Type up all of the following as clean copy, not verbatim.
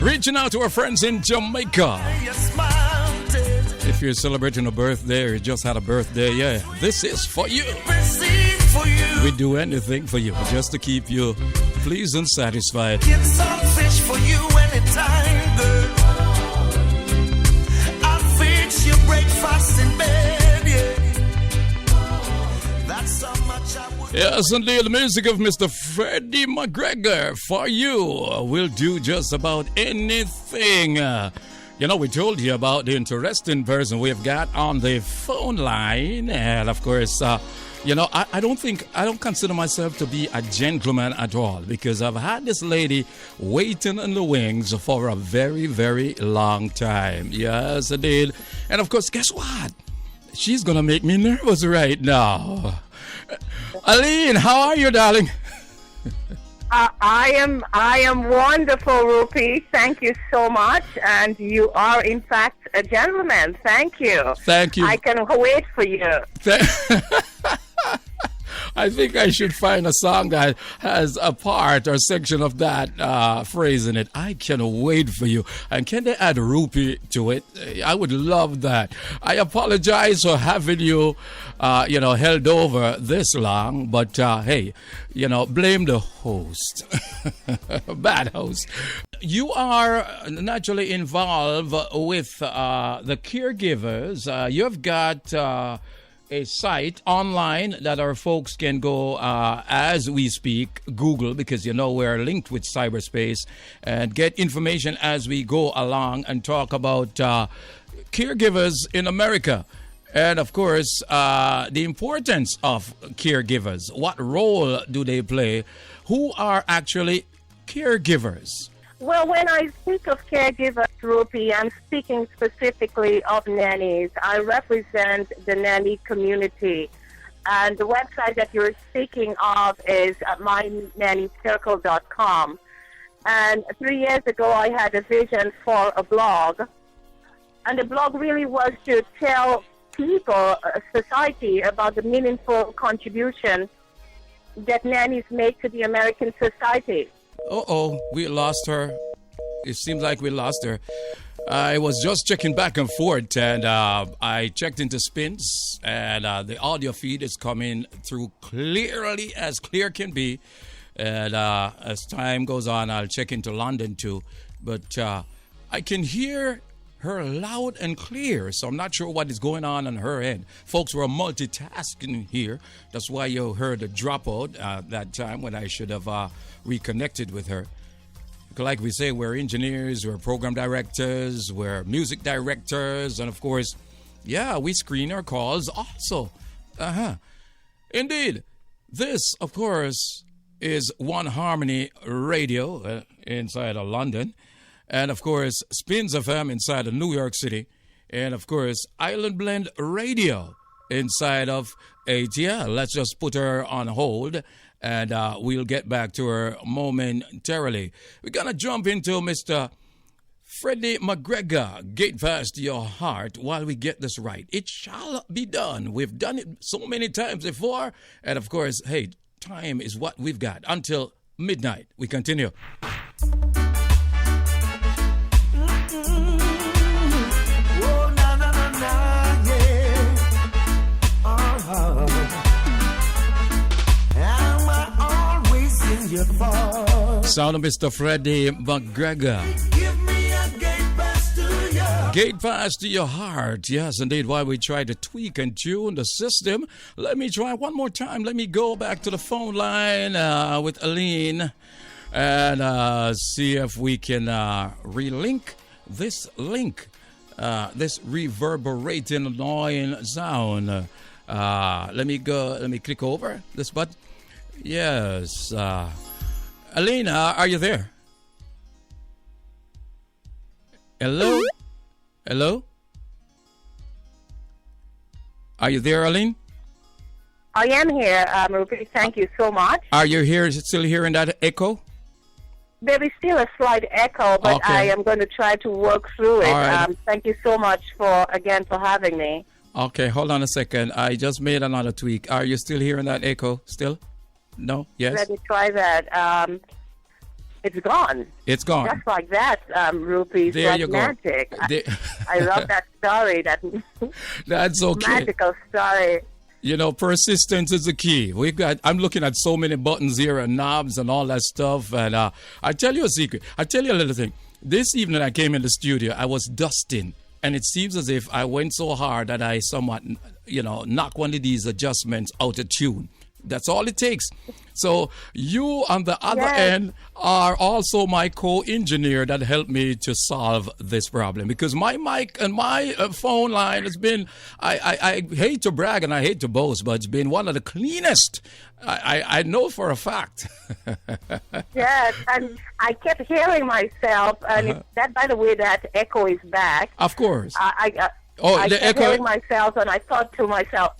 Reaching out to our friends in Jamaica. If you're celebrating a birthday or you just had a birthday, yeah, this is for you. We do anything for you just to keep you pleased and satisfied. Get some fish for you anytime, girl. I'll fix your breakfast in bed, yeah. That's how much I would. Yes, indeed, the music of Mr. Freddie McGregor for you will do just about anything. You know, we told you about the interesting person we've got on the phone line. And of course, you know, I don't consider myself to be a gentleman at all, because I've had this lady waiting in the wings for a very, very long time. Yes, I did. And of course, guess what? She's going to make me nervous right now. Aline, how are you, darling? I am wonderful, Rupi. Thank you so much. And you are, in fact, a gentleman. Thank you. Thank you. I can wait for you. I think I should find a song that has a part or section of that phrase in it. I can wait for you. And can they add Rupi to it? I would love that. I apologize for having you, held over this long. But, hey, blame the host. Bad host. You are naturally involved with the caregivers. You've got a site online that our folks can go as we speak, Google, because we're linked with cyberspace, and get information as we go along and talk about caregivers in America. And of course, the importance of caregivers. What role do they play? Who are actually caregivers? Well, when I speak of caregivers, Rupi, I'm speaking specifically of nannies. I represent the nanny community. And the website that you're speaking of is mynannycircle.com. And 3 years ago, I had a vision for a blog. And the blog really was to tell people, society, about the meaningful contribution that nannies make to the American society. Uh-oh, we lost her. It seems like we lost her. I was just checking back and forth, and I checked into Spins, and the audio feed is coming through clearly, as clear can be. And as time goes on, I'll check into London too. But I can hear her loud and clear, so I'm not sure what is going on her end. Folks were multitasking here. That's why you heard a dropout that time when I should have reconnected with her. Like we say, we're engineers, we're program directors, we're music directors, and of course, we screen our calls also. Indeed. This, of course, is One Harmony Radio inside of London. And, of course, Spins FM inside of New York City. And, of course, Island Blend Radio inside of ATL. Let's just put her on hold, and we'll get back to her momentarily. We're going to jump into Mr. Freddie McGregor, Gate Past Your Heart, while we get this right. It shall be done. We've done it so many times before. And, of course, hey, time is what we've got. Until midnight, we continue. Sound of Mr. Freddie McGregor. Give me a Gate pass to your heart. Yes, indeed. While we try to tweak and tune the system, let me try one more time. Let me go back to the phone line with Aline and see if we can relink this link, this reverberating, annoying sound. Let me go. Let me click over this button. Yes. Aline, are you there? Hello? Hello? Are you there, Aline? I am here, Ruby. Thank you so much. Are you here? Is it still hearing that echo? There is still a slight echo, but okay. I am going to try to work through it. All right. Thank you so much for having me. Okay, hold on a second. I just made another tweak. Are you still hearing that echo? Still? No? Yes? Let me try that. it's gone. It's gone. Just like that, Rupi. It's There like you go. magic. There- I love that story, that That's okay. magical story. You know, persistence is the key. I'm looking at so many buttons here and knobs and all that stuff. And I tell you a secret. I tell you a little thing. This evening I came in the studio, I was dusting. And it seems as if I went so hard that I somewhat, knocked one of these adjustments out of tune. That's all it takes. So you on the other end are also my co-engineer that helped me to solve this problem, because my mic and my phone line has been, I hate to brag and I hate to boast, but it's been one of the cleanest. I know for a fact. Yes, and I kept hearing myself, and that, by the way, that echo is back. Of course. I the kept echo. hearing myself, and I thought to myself,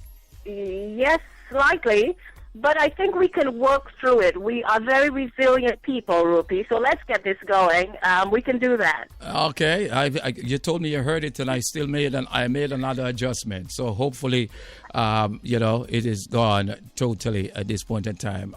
yes, slightly, but I think we can work through it. We are very resilient people, Rupi, so let's get this going. We can do that. Okay, you told me you heard it, and I still made another adjustment. So hopefully, it is gone totally at this point in time.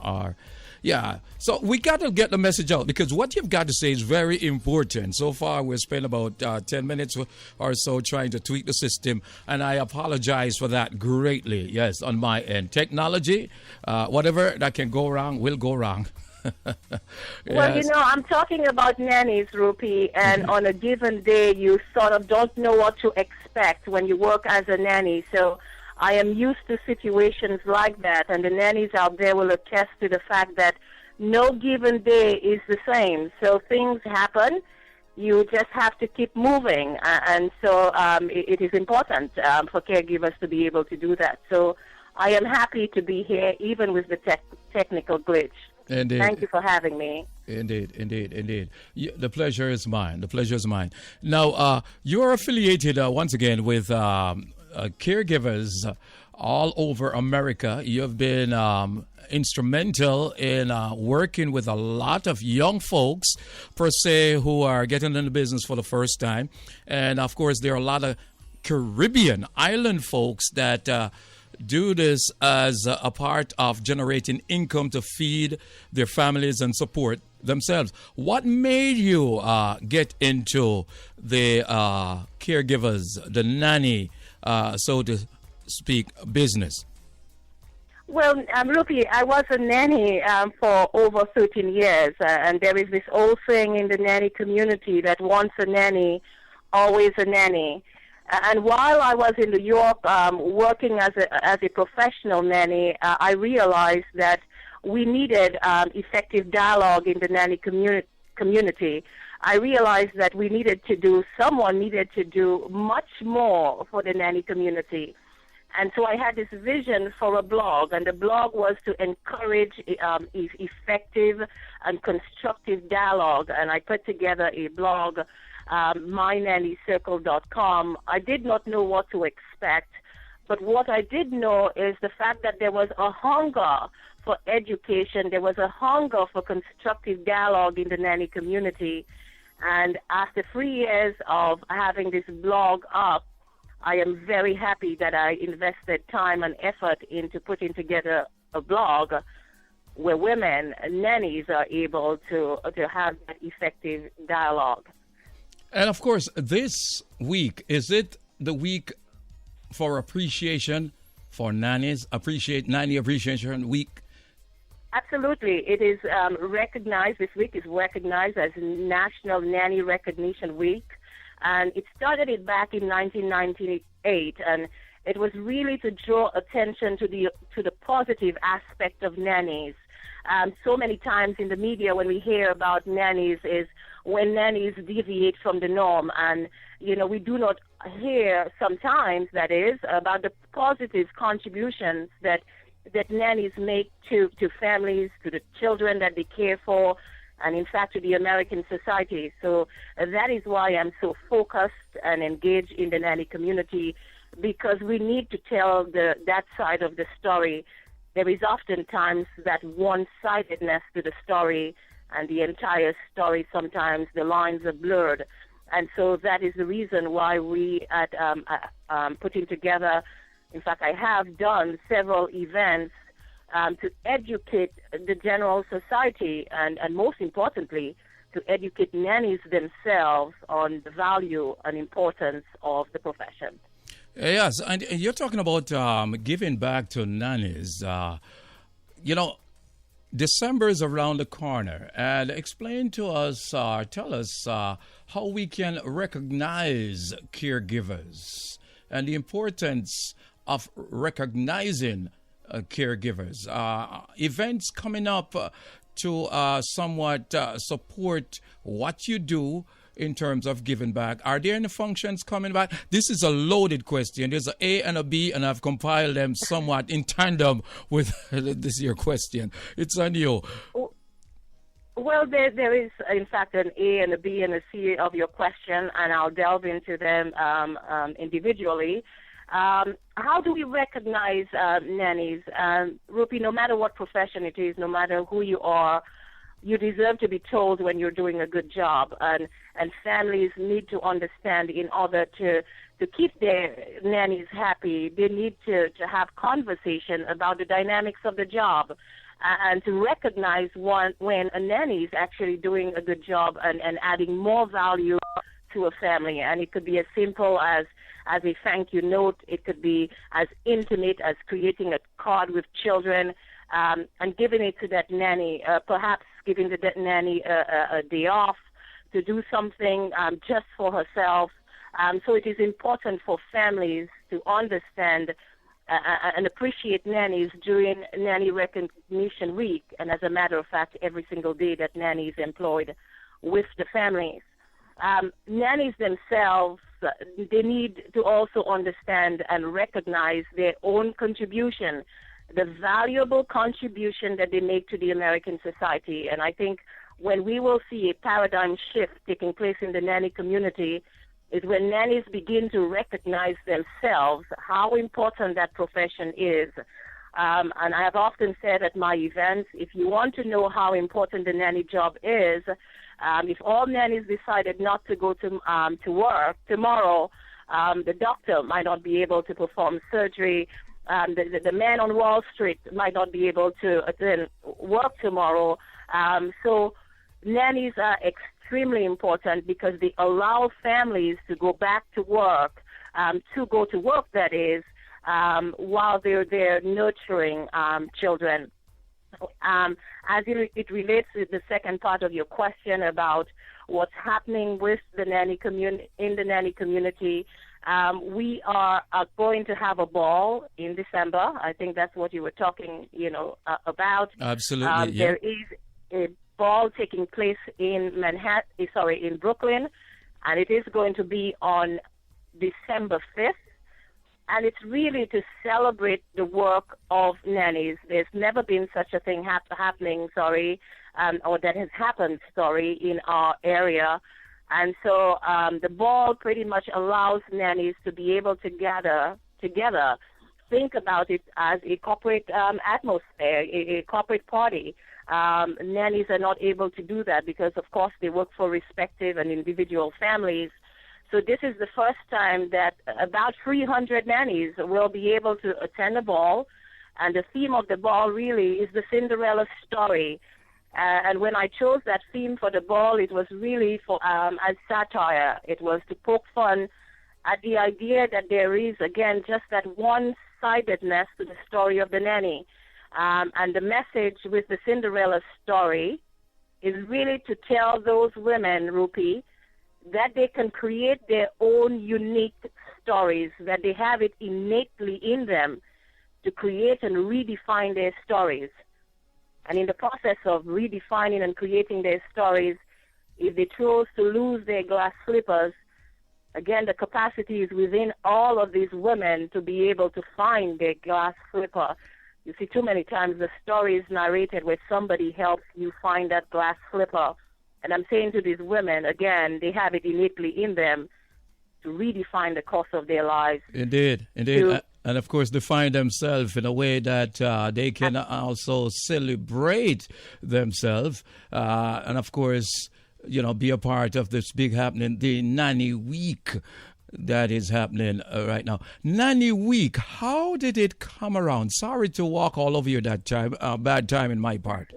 So we got to get the message out, because what you've got to say is very important. So far, we've spent about 10 minutes or so trying to tweak the system, and I apologize for that greatly. Yes, on my end, technology, whatever that can go wrong will go wrong. Well, Yes. I'm talking about nannies, Rupi, and on a given day, you sort of don't know what to expect when you work as a nanny. So I am used to situations like that, and the nannies out there will attest to the fact that no given day is the same. So things happen. You just have to keep moving, and so it is important for caregivers to be able to do that. So I am happy to be here, even with the technical glitch. Indeed. Thank you for having me. Indeed. The pleasure is mine. The pleasure is mine. Now, you're affiliated once again with caregivers all over America. You've been instrumental in working with a lot of young folks, per se, who are getting into business for the first time. And, of course, there are a lot of Caribbean island folks that do this as a part of generating income to feed their families and support themselves. What made you get into the caregivers, the nanny, so to speak, business? Well, Rupi, I was a nanny for over 13 years, and there is this old saying in the nanny community that once a nanny, always a nanny. And while I was in New York working as a professional nanny, I realized that we needed effective dialogue in the nanny community. I realized that someone needed to do much more for the nanny community. And so I had this vision for a blog, and the blog was to encourage effective and constructive dialogue. And I put together a blog, mynannycircle.com. I did not know what to expect, but what I did know is the fact that there was a hunger for education, there was a hunger for constructive dialogue in the nanny community. And after 3 years of having this blog up, I am very happy that I invested time and effort into putting together a blog where women, nannies, are able to have that effective dialogue. And of course, this week, is it the week for appreciation for nannies? Nanny Appreciation Week? Absolutely. It is recognized, this week is recognized as National Nanny Recognition Week. And it started back in 1998, and it was really to draw attention to the positive aspect of nannies. So many times in the media when we hear about nannies is when nannies deviate from the norm, and we do not hear sometimes, that is, about the positive contributions that nannies make to families, to the children that they care for, and in fact to the American society. So that is why I'm so focused and engaged in the nanny community, because we need to tell that side of the story. There is oftentimes that one-sidedness to the story, and the entire story, sometimes the lines are blurred. And so that is the reason why we at putting together, in fact I have done several events to educate the general society, and most importantly, to educate nannies themselves on the value and importance of the profession. Yes, and you're talking about giving back to nannies. You know, December is around the corner, and explain to us, tell us how we can recognize caregivers and the importance of recognizing caregivers. Events coming up to somewhat support what you do in terms of giving back. Are there any functions coming back? This is a loaded question. There's an A and a B, and I've compiled them somewhat in tandem with this your question. It's on you. Well, there is, in fact, an A and a B and a C of your question, and I'll delve into them individually. How do we recognize nannies? Rupi, no matter what profession it is, no matter who you are, you deserve to be told when you're doing a good job, and families need to understand, in order to keep their nannies happy, they need to have conversation about the dynamics of the job, and to recognize when a nanny is actually doing a good job and adding more value to a family. And it could be as simple as a thank you note. It could be as intimate as creating a card with children, and giving it to that nanny, perhaps giving the nanny a day off to do something just for herself. So it is important for families to understand and appreciate nannies during Nanny Recognition Week, and as a matter of fact, every single day that nanny is employed with the families. Nannies themselves, they need to also understand and recognize their own contribution, the valuable contribution that they make to the American society. And I think when we will see a paradigm shift taking place in the nanny community is when nannies begin to recognize themselves how important that profession is. And I have often said at my events, if you want to know how important the nanny job is, if all nannies decided not to go to work tomorrow, the doctor might not be able to perform surgery. The man on Wall Street might not be able to work tomorrow. So nannies are extremely important because they allow families to go back to work, that is, while they're there nurturing children. As it relates to the second part of your question about what's happening with the nanny in the nanny community, we are going to have a ball in December. I think that's what you were talking, about. Absolutely. Yeah. There is a ball taking place in in Brooklyn, and it is going to be on December 5th. And it's really to celebrate the work of nannies. There's never been such a thing happening, or that has happened, in our area. And so the ball pretty much allows nannies to be able to gather together, think about it as a corporate atmosphere, a corporate party. Nannies are not able to do that because, of course, they work for respective and individual families. So this is the first time that about 300 nannies will be able to attend a ball, and the theme of the ball really is the Cinderella story. And when I chose that theme for the ball, it was really for as satire. It was to poke fun at the idea that there is, again, just that one-sidedness to the story of the nanny. And the message with the Cinderella story is really to tell those women, Rupi, that they can create their own unique stories, that they have it innately in them to create and redefine their stories. And in the process of redefining and creating their stories, if they chose to lose their glass slippers, again, the capacity is within all of these women to be able to find their glass slipper. You see, too many times the story is narrated where somebody helps you find that glass slipper. And I'm saying to these women, again, they have it innately in them to redefine the course of their lives. Indeed. And of course, define themselves in a way that they can also celebrate themselves. And of course, be a part of this big happening, the Nanny Week. that is happening right now. Nanny Week, how did it come around? Sorry to walk all over you that time. Bad time in my part.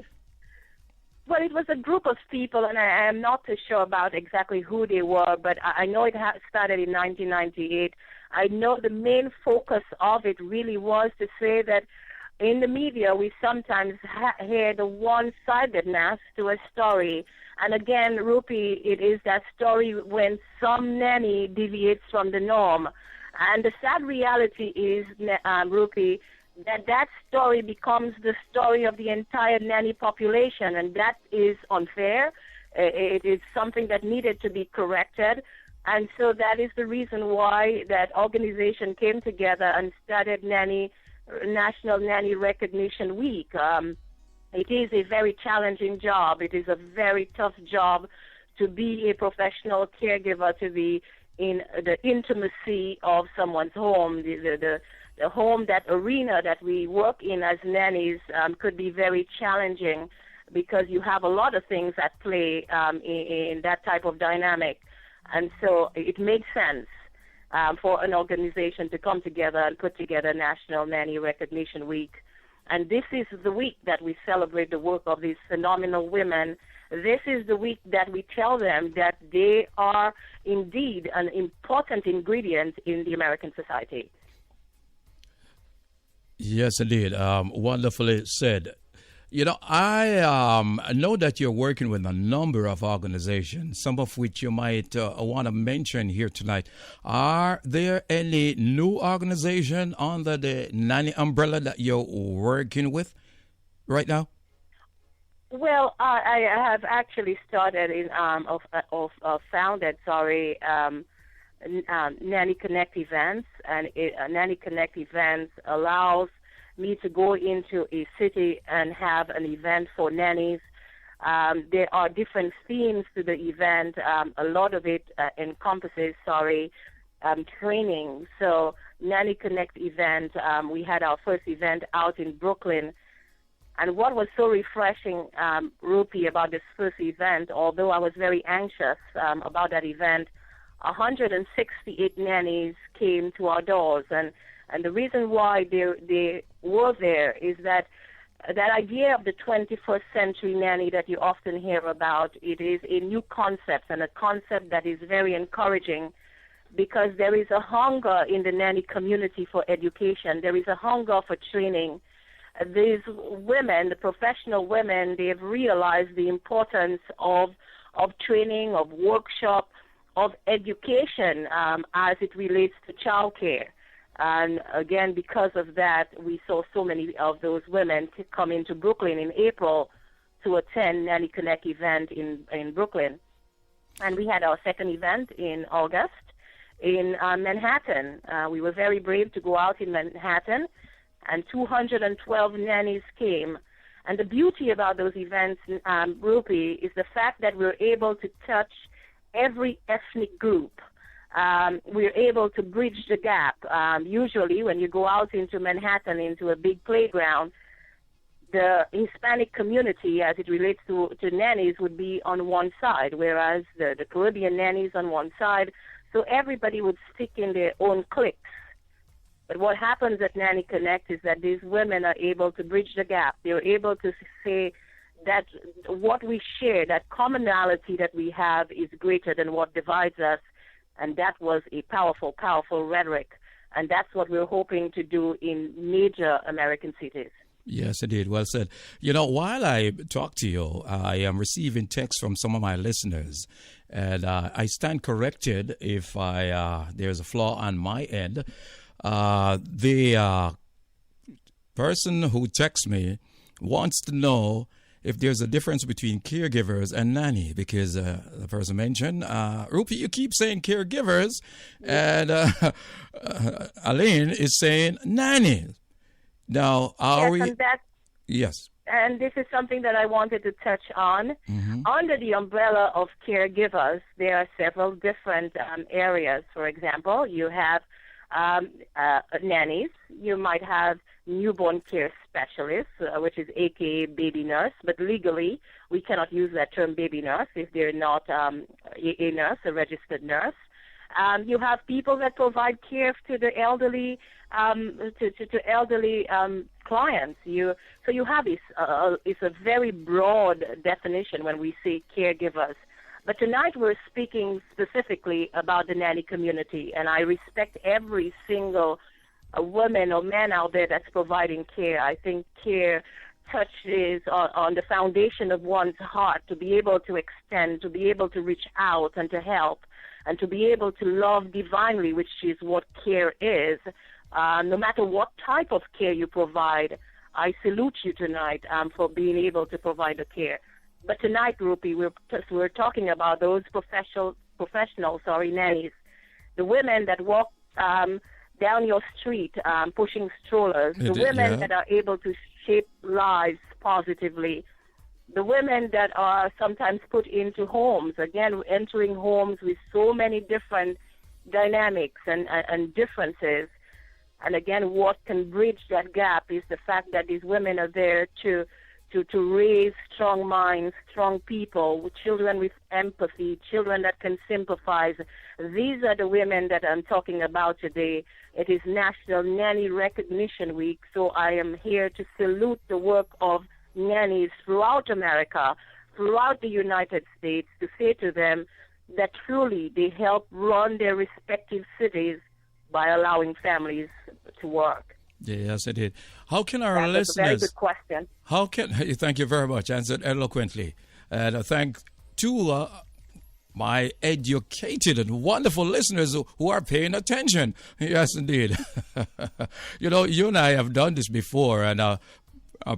Well, it was a group of people, and I am not too sure about exactly who they were, but I know it started in 1998. I know the main focus of it really was to say that in the media we sometimes hear the one-sidedness to a story. And again, Rupi, it is that story when some nanny deviates from the norm. And the sad reality is, Rupi, that story becomes the story of the entire nanny population, and that is unfair. It is something that needed to be corrected, and so that is the reason why that organization came together and started National Nanny Recognition Week. It is a very challenging job. It is a very tough job to be a professional caregiver, to be in the intimacy of someone's home, the home, that arena that we work in as nannies could be very challenging because you have a lot of things at play in that type of dynamic. And so it makes sense for an organization to come together and put together National Nanny Recognition Week. And this is the week that we celebrate the work of these phenomenal women. This is the week that we tell them that they are indeed an important ingredient in the American society. Yes, indeed. Wonderfully said. You know, I know that you're working with a number of organizations, some of which you might want to mention here tonight. Are there any new organization under the Nanny umbrella that you're working with right now? Well, I have actually started founded, Nanny Connect events, and Nanny Connect events allows me to go into a city and have an event for nannies. There are different themes to the event. A lot of it encompasses, training. So Nanny Connect event, we had our first event out in Brooklyn. And what was so refreshing, Rupi, about this first event, although I was very anxious about that event, 168 nannies came to our doors, and the reason why they were there is that idea of the 21st century nanny that you often hear about, it is a new concept, and a concept that is very encouraging because there is a hunger in the nanny community for education. There is a hunger for training. These women, the professional women, they have realized the importance of training, of workshop, of education as it relates to childcare. And again, because of that, we saw so many of those women come into Brooklyn in April to attend Nanny Connect event in Brooklyn. And we had our second event in August in Manhattan. We were very brave to go out in Manhattan, and 212 nannies came. And the beauty about those events, Rupi, is the fact that we're able to touch every ethnic group. We're able to bridge the gap. Usually when you go out into Manhattan, into a big playground, the Hispanic community, as it relates to nannies, would be on one side, whereas the Caribbean nannies on one side. So everybody would stick in their own cliques. But what happens at Nanny Connect is that these women are able to bridge the gap. They're able to say that what we share, that commonality that we have, is greater than what divides us. And that was a powerful, powerful rhetoric. And that's what we're hoping to do in major American cities. Yes, indeed. Well said. You know, while I talk to you, I am receiving texts from some of my listeners, and I stand corrected if there's a flaw on my end. The person who texts me wants to know if there's a difference between caregivers and nanny, because the person mentioned, Rupi, you keep saying caregivers, and Aline is saying nanny. Now, are we? Yes. And this is something that I wanted to touch on. Mm-hmm. Under the umbrella of caregivers, there are several different areas. For example, you have nannies. You might have newborn care specialists, which is AKA baby nurse, but legally we cannot use that term baby nurse if they're not a nurse, a registered nurse. You have people that provide care to the elderly, to elderly clients. So you have this. It's a very broad definition when we say caregivers. But tonight we're speaking specifically about the nanny community, and I respect every single woman or man out there that's providing care. I think care touches on the foundation of one's heart, to be able to extend, to be able to reach out and to help, and to be able to love divinely, which is what care is. No matter what type of care you provide, I salute you tonight for being able to provide the care. But tonight, Rupi, we're talking about those professional nannies, the women that walk down your street pushing strollers, the women that are able to shape lives positively, the women that are sometimes put into homes, again, entering homes with so many different dynamics and differences. And again, what can bridge that gap is the fact that these women are there to raise strong minds, strong people, with children with empathy, children that can sympathize. These are the women that I'm talking about today. It is National Nanny Recognition Week, so I am here to salute the work of nannies throughout America, throughout the United States, to say to them that truly they help run their respective cities by allowing families to work. Yes, it did. How can our That's a very listeners? good question. How can? Thank you very much. Answered eloquently, and thank to my educated and wonderful listeners who are paying attention. Yes, indeed. You and I have done this before, and a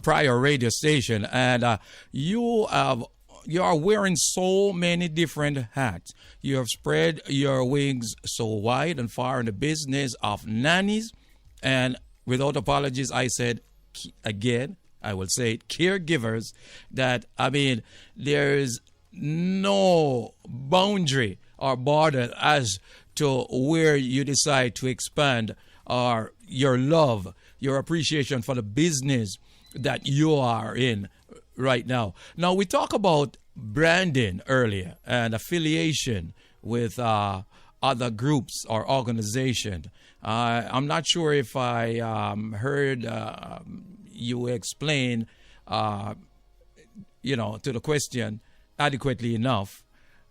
prior radio station, and you are wearing so many different hats. You have spread your wings so wide and far in the business of nannies, and without apologies, I said again, I will say it, caregivers, that, I mean, there's no boundary or border as to where you decide to expand your love, your appreciation for the business that you are in right now. Now, we talk about branding earlier and affiliation with other groups or organizations. I'm not sure if I heard you explain, to the question adequately enough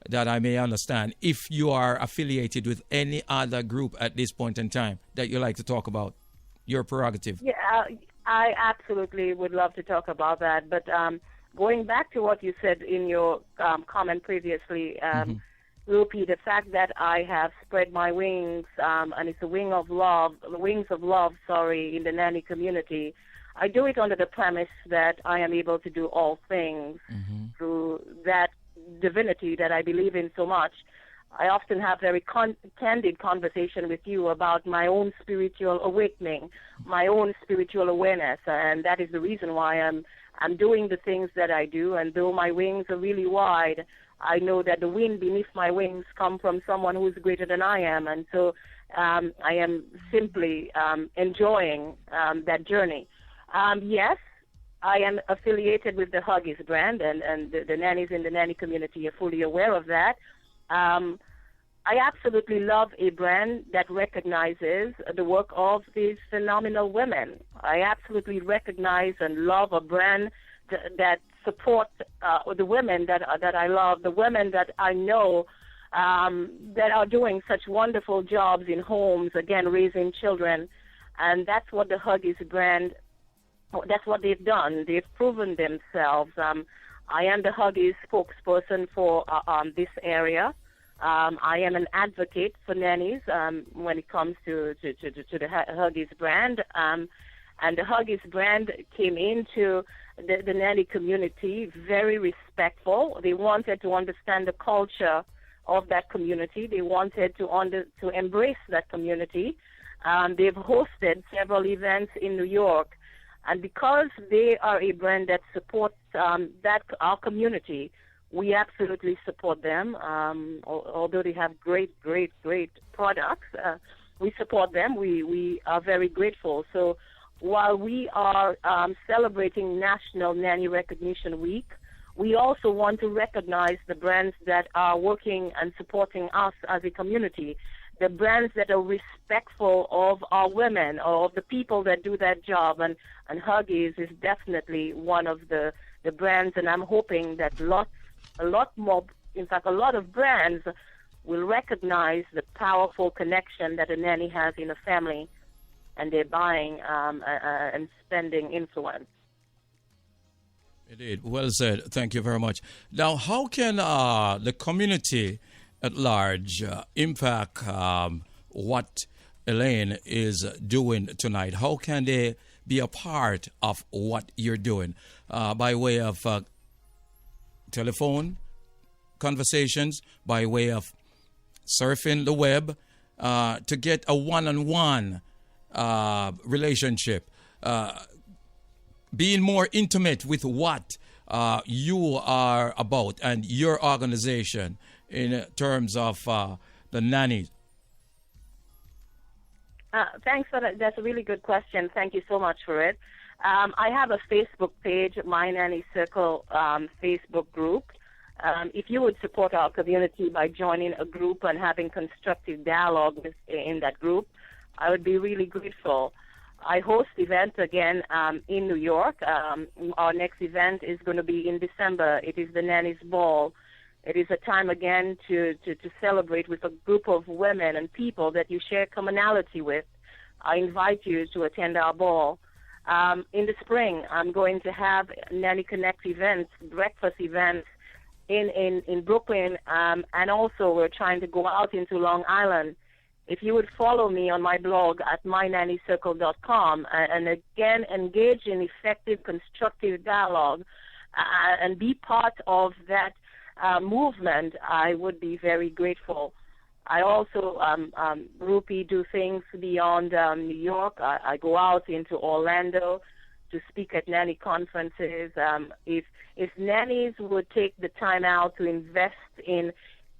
that I may understand. If you are affiliated with any other group at this point in time that you like to talk about, your prerogative. Yeah, I absolutely would love to talk about that. But going back to what you said in your comment previously, Rupi, the fact that I have spread my wings, and it's the wings of love, in the nanny community, I do it under the premise that I am able to do all things through that divinity that I believe in so much. I often have very candid conversation with you about my own spiritual awakening, my own spiritual awareness, and that is the reason why I'm doing the things that I do. And though my wings are really wide, I know that the wind beneath my wings come from someone who is greater than I am, and so I am simply enjoying that journey. Yes, I am affiliated with the Huggies brand, and the nannies in the nanny community are fully aware of that. I absolutely love a brand that recognizes the work of these phenomenal women. I absolutely recognize and love a brand that support the women that I love, the women that I know that are doing such wonderful jobs in homes, again, raising children. And that's what the Huggies brand, that's what they've done. They've proven themselves. I am the Huggies spokesperson for this area. I am an advocate for nannies when it comes to the Huggies brand. And the Huggies brand came into the nanny community very respectful. They wanted to understand the culture of that community. They wanted to embrace that community. They've hosted several events in New York. And because they are a brand that supports our community, we absolutely support them. Although they have great products, we support them. We are very grateful. So while we are celebrating National Nanny Recognition Week, we also want to recognize the brands that are working and supporting us as a community, the brands that are respectful of our women or of the people that do that job. And Huggies is definitely one of the brands, and I'm hoping that a lot more, in fact, a lot of brands will recognize the powerful connection that a nanny has in a family, and their buying and spending influence. Indeed. Well said. Thank you very much. Now, how can the community at large impact what Elaine is doing tonight? How can they be a part of what you're doing by way of telephone conversations, by way of surfing the web, to get a one-on-one relationship, being more intimate with what you are about and your organization in terms of the nannies? Thanks for that. That's a really good question. Thank you so much for it. I have a Facebook page, My Nanny Circle Facebook group. If you would support our community by joining a group and having constructive dialogue in that group, I would be really grateful. I host events again in New York. Our next event is going to be in December. It is the Nanny's Ball. It is a time again to celebrate with a group of women and people that you share commonality with. I invite you to attend our ball. In the spring, I'm going to have Nanny Connect events, breakfast events in Brooklyn, and also we're trying to go out into Long Island. If you would follow me on my blog at mynannycircle.com and again engage in effective, constructive dialogue and be part of that movement, I would be very grateful. I also, Rupi, do things beyond New York. I go out into Orlando to speak at nanny conferences. If nannies would take the time out to invest in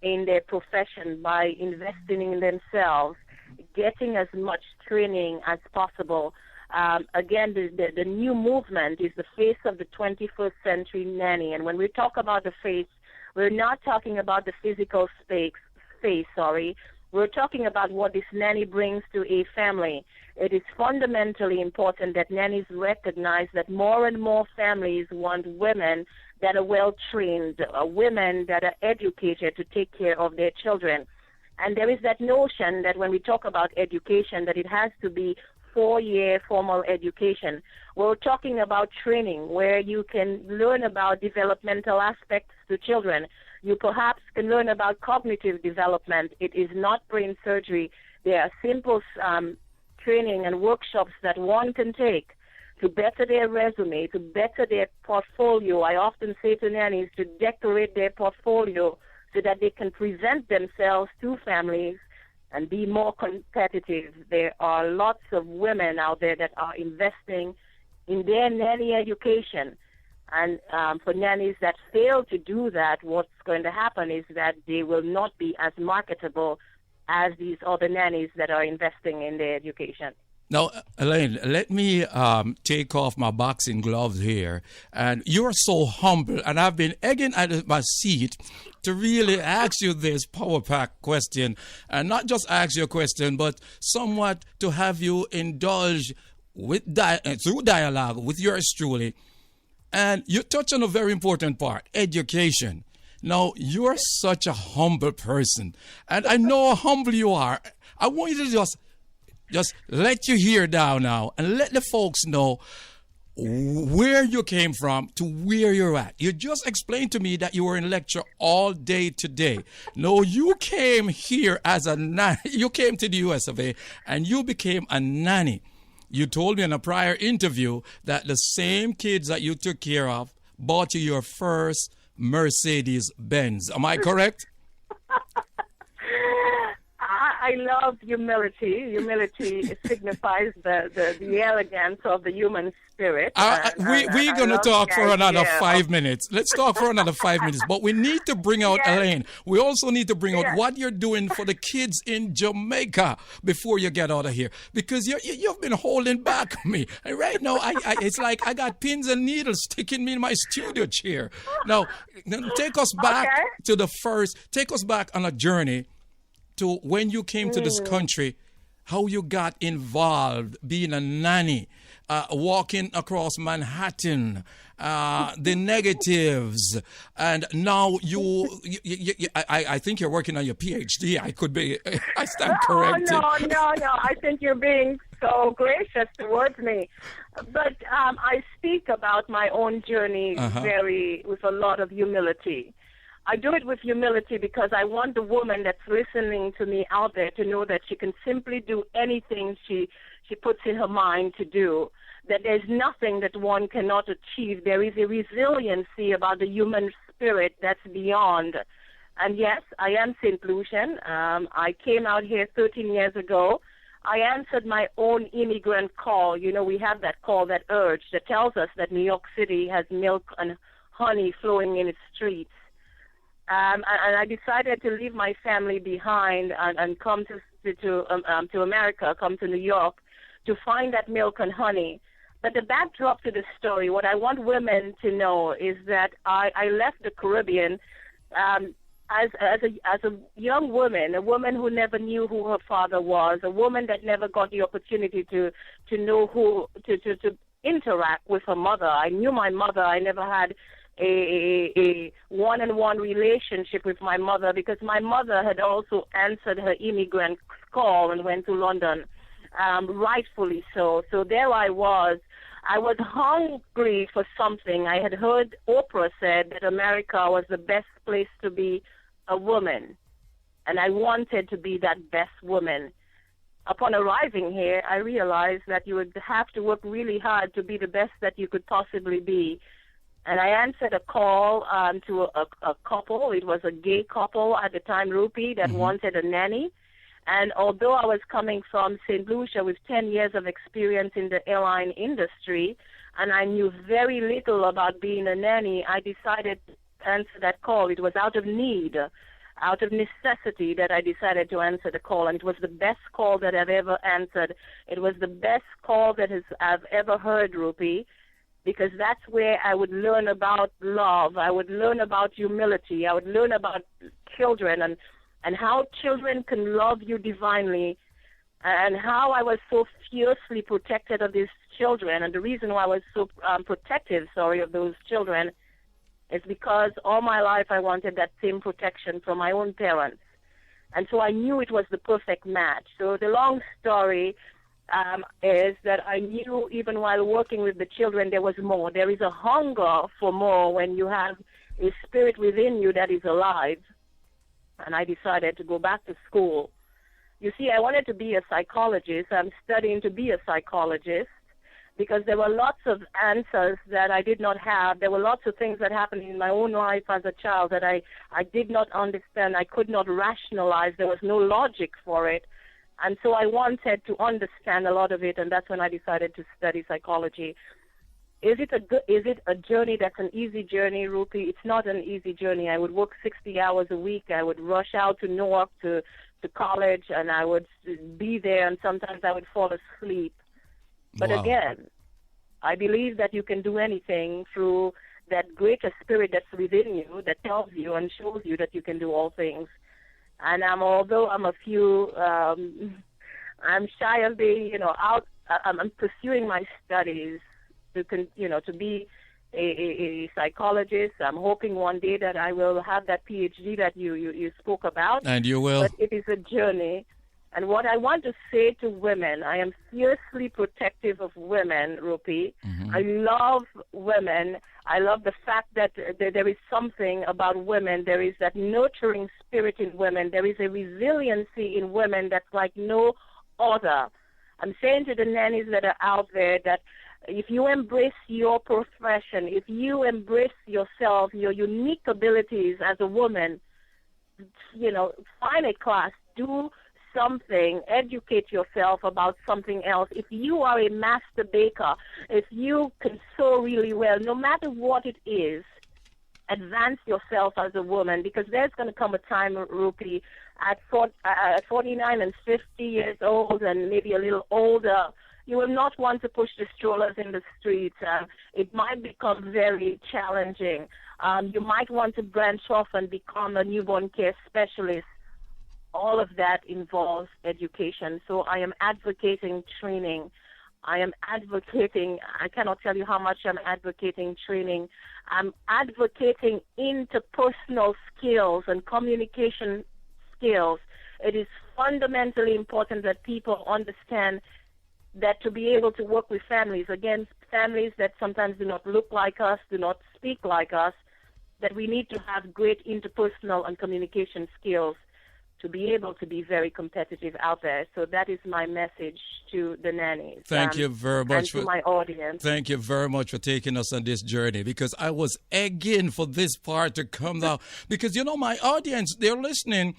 their profession by investing in themselves, getting as much training as possible. Again, the new movement is the face of the 21st century nanny. And when we talk about the face, we're not talking about the physical space. We're talking about what this nanny brings to a family. It is fundamentally important that nannies recognize that more and more families want women that are well-trained, women that are educated to take care of their children. And there is that notion that when we talk about education, that it has to be 4-year formal education. We're talking about training where you can learn about developmental aspects to children. You perhaps can learn about cognitive development. It is not brain surgery. There are simple training and workshops that one can take to better their resume, to better their portfolio. I often say to nannies to decorate their portfolio so that they can present themselves to families and be more competitive. There are lots of women out there that are investing in their nanny education. And for nannies that fail to do that, what's going to happen is that they will not be as marketable as these other nannies that are investing in their education. Now, Elaine, let me take off my boxing gloves here. And you're so humble, and I've been egging at my seat to really ask you this power pack question. And not just ask you a question, but somewhat to have you indulge with through dialogue with yours truly. And you touch on a very important part, education. Now, you're such a humble person, and I know how humble you are. I want you to just let you hear down now and let the folks know where you came from to where you're at. You just explained to me that you were in lecture all day today. No, you came here as a nanny. You came to the US of A and you became a nanny. You told me in a prior interview that the same kids that you took care of bought you your first Mercedes Benz. Am I correct? I I love humility. Humility signifies the elegance of the human spirit. We're I going to love talk the for another idea 5 minutes. Let's talk for another 5 minutes. But we need to bring out, Yes. Elaine, we also need to bring out Yes. what you're doing for the kids in Jamaica before you get out of here. Because you've been holding back me. And right now, it's like I got pins and needles sticking me in my studio chair. Now, take us back Okay. to take us back on a journey to when you came to this country, how you got involved being a nanny, walking across Manhattan, the negatives, and now I think you're working on your PhD. I could be, I stand corrected. Oh, no. I think you're being so gracious towards me. But I speak about my own journey with a lot of humility. I do it with humility because I want the woman that's listening to me out there to know that she can simply do anything she puts in her mind to do, that there's nothing that one cannot achieve. There is a resiliency about the human spirit that's beyond. And yes, I am St. Lucian. I came out here 13 years ago. I answered my own immigrant call. You know, we have that call, that urge that tells us that New York City has milk and honey flowing in its streets. And I decided to leave my family behind and come to America, come to New York, to find that milk and honey. But the backdrop to the story, what I want women to know is that I left the Caribbean as a young woman, a woman who never knew who her father was, a woman that never got the opportunity to know to interact with her mother. I knew my mother. I never had a one-on-one relationship with my mother because my mother had also answered her immigrant call and went to London, rightfully so. So there I was hungry for something. I had heard Oprah said that America was the best place to be a woman, and I wanted to be that best woman. Upon arriving here, I realized that you would have to work really hard to be the best that you could possibly be. And I answered a call to a couple. It was a gay couple at the time, Rupi, that wanted a nanny. And although I was coming from St. Lucia with 10 years of experience in the airline industry, and I knew very little about being a nanny, I decided to answer that call. It was out of need, out of necessity that I decided to answer the call. And it was the best call that I've ever answered. It was the best call that I've ever heard, Rupi, because that's where I would learn about love. I would learn about humility. I would learn about children and how children can love you divinely, and how I was so fiercely protected of these children. And the reason why I was so protective, of those children is because all my life I wanted that same protection from my own parents. And so I knew it was the perfect match. So the long story is that I knew even while working with the children there was more. There is a hunger for more when you have a spirit within you that is alive. And I decided to go back to school. You see, I wanted to be a psychologist. I'm studying to be a psychologist because there were lots of answers that I did not have. There were lots of things that happened in my own life as a child that I did not understand. I could not rationalize. There was no logic for it. And so I wanted to understand a lot of it, and that's when I decided to study psychology. Is it a journey that's an easy journey, Rupi? It's not an easy journey. I would work 60 hours a week. I would rush out to Newark to college, and I would be there, and sometimes I would fall asleep. But Wow. again, I believe that you can do anything through that greater spirit that's within you that tells you and shows you that you can do all things. And although I'm I'm shy of being, out. I'm pursuing my studies to be a psychologist. I'm hoping one day that I will have that PhD that you spoke about. And you will. But it is a journey. And what I want to say to women, I am fiercely protective of women, Rupi. I love women. I love the fact that there is something about women. There is that nurturing spirit in women. There is a resiliency in women that's like no other. I'm saying to the nannies that are out there that if you embrace your profession, if you embrace yourself, your unique abilities as a woman, find a class, do something, educate yourself about something else. If you are a master baker, if you can sew really well, no matter what it is, advance yourself as a woman, because there's going to come a time, Rupi, at 49 and 50 years old and maybe a little older, you will not want to push the strollers in the streets. It might become very challenging. You might want to branch off and become a newborn care specialist. All of that involves education. So I am advocating training. I am advocating, I cannot tell you how much I'm advocating training. I'm advocating interpersonal skills and communication skills. It is fundamentally important that people understand that to be able to work with families, again, families that sometimes do not look like us, do not speak like us, that we need to have great interpersonal and communication skills to be able to be very competitive out there. So that is my message to the nannies. Thank you very much and to my audience. Thank you very much for taking us on this journey, because I was egging for this part to come now. Because, you know, my audience, they're listening,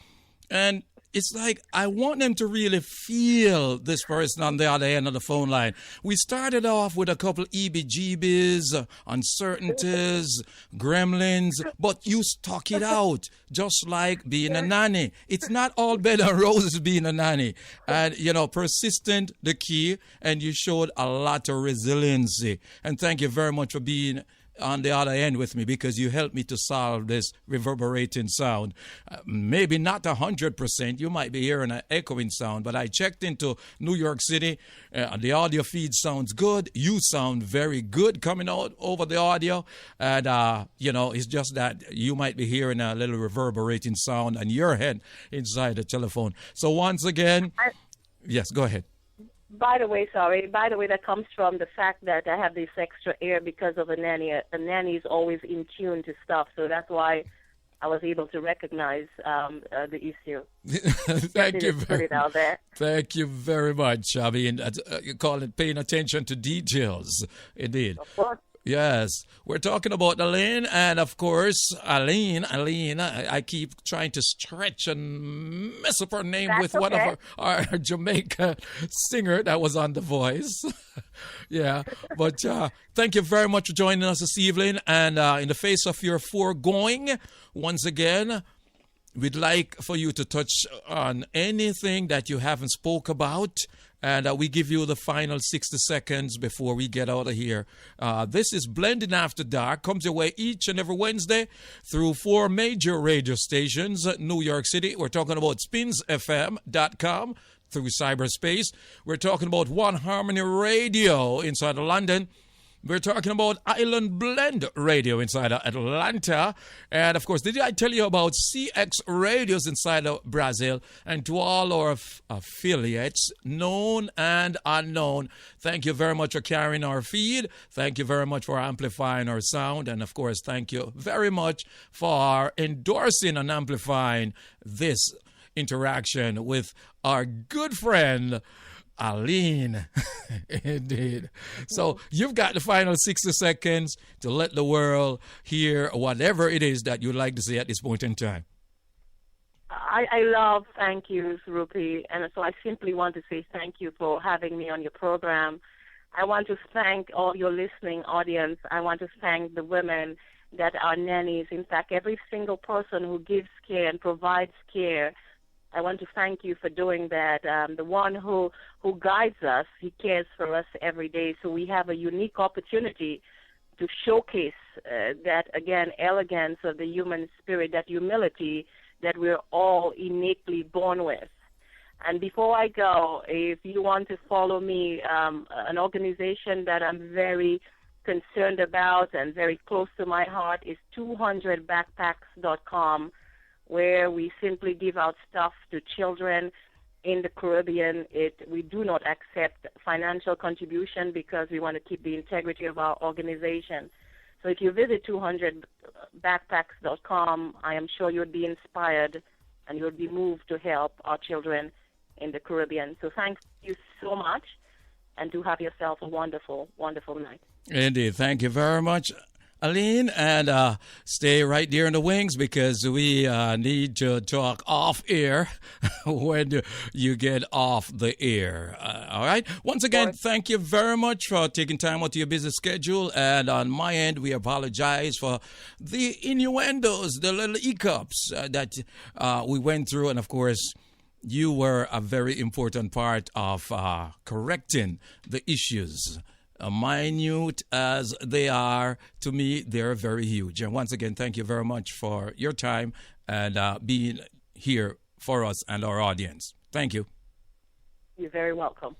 and it's like I want them to really feel this person on the other end of the phone line. We started off with a couple EBGBs, uncertainties, gremlins, but you stuck it out, just like being a nanny. It's not all bed and roses being a nanny. And, you know, persistent, the key, and you showed a lot of resiliency. And thank you very much for being on the other end with me, because you helped me to solve this reverberating sound. Maybe not 100%. You might be hearing an echoing sound, but I checked into New York City. The audio feed sounds good. You sound very good coming out over the audio. And, you know, it's just that you might be hearing a little reverberating sound on your head inside the telephone. So once again, yes, go ahead. By the way, that comes from the fact that I have this extra air because of a nanny. A nanny is always in tune to stuff, so that's why I was able to recognize the issue. Thank you. Put it out there. Thank you very much. I mean, you call it paying attention to details. Indeed. Of course. Yes, we're talking about Aline, and of course, Aline, I keep trying to stretch and mess up her name with one of our Jamaica singer that was on The Voice. Yeah, but thank you very much for joining us this evening, and in the face of your foregoing, once again, we'd like for you to touch on anything that you haven't spoke about. And we give you the final 60 seconds before we get out of here. This is Blending After Dark. Comes your way each and every Wednesday through 4 major radio stations in New York City. We're talking about spinsfm.com through cyberspace. We're talking about One Harmony Radio inside of London. We're talking about Island Blend Radio inside of Atlanta. And, of course, did I tell you about CX Radios inside of Brazil? And to all our affiliates, known and unknown, thank you very much for carrying our feed. Thank you very much for amplifying our sound. And, of course, thank you very much for endorsing and amplifying this interaction with our good friend, Aline. Indeed. So you've got the final 60 seconds to let the world hear whatever it is that you'd like to say at this point in time. I love thank yous, Rupi, and so I simply want to say thank you for having me on your program. I want to thank all your listening audience. I want to thank the women that are nannies. In fact, every single person who gives care and provides care, I want to thank you for doing that. The one who guides us, he cares for us every day. So we have a unique opportunity to showcase that, again, elegance of the human spirit, that humility that we're all innately born with. And before I go, if you want to follow me, an organization that I'm very concerned about and very close to my heart is 200backpacks.com, where we simply give out stuff to children in the Caribbean. We do not accept financial contribution because we want to keep the integrity of our organization. So if you visit 200backpacks.com, I am sure you'll be inspired and you'll be moved to help our children in the Caribbean. So thank you so much, and do have yourself a wonderful, wonderful night. Indeed. Thank you very much. Aline, and stay right there in the wings because we need to talk off air when you get off the air. All right. Once again, thank you very much for taking time out of your busy schedule. And on my end, we apologize for the innuendos, the little hiccups that we went through. And of course, you were a very important part of correcting the issues. Minute as they are, to me, they're very huge. And once again, thank you very much for your time and being here for us and our audience. Thank you. You're very welcome.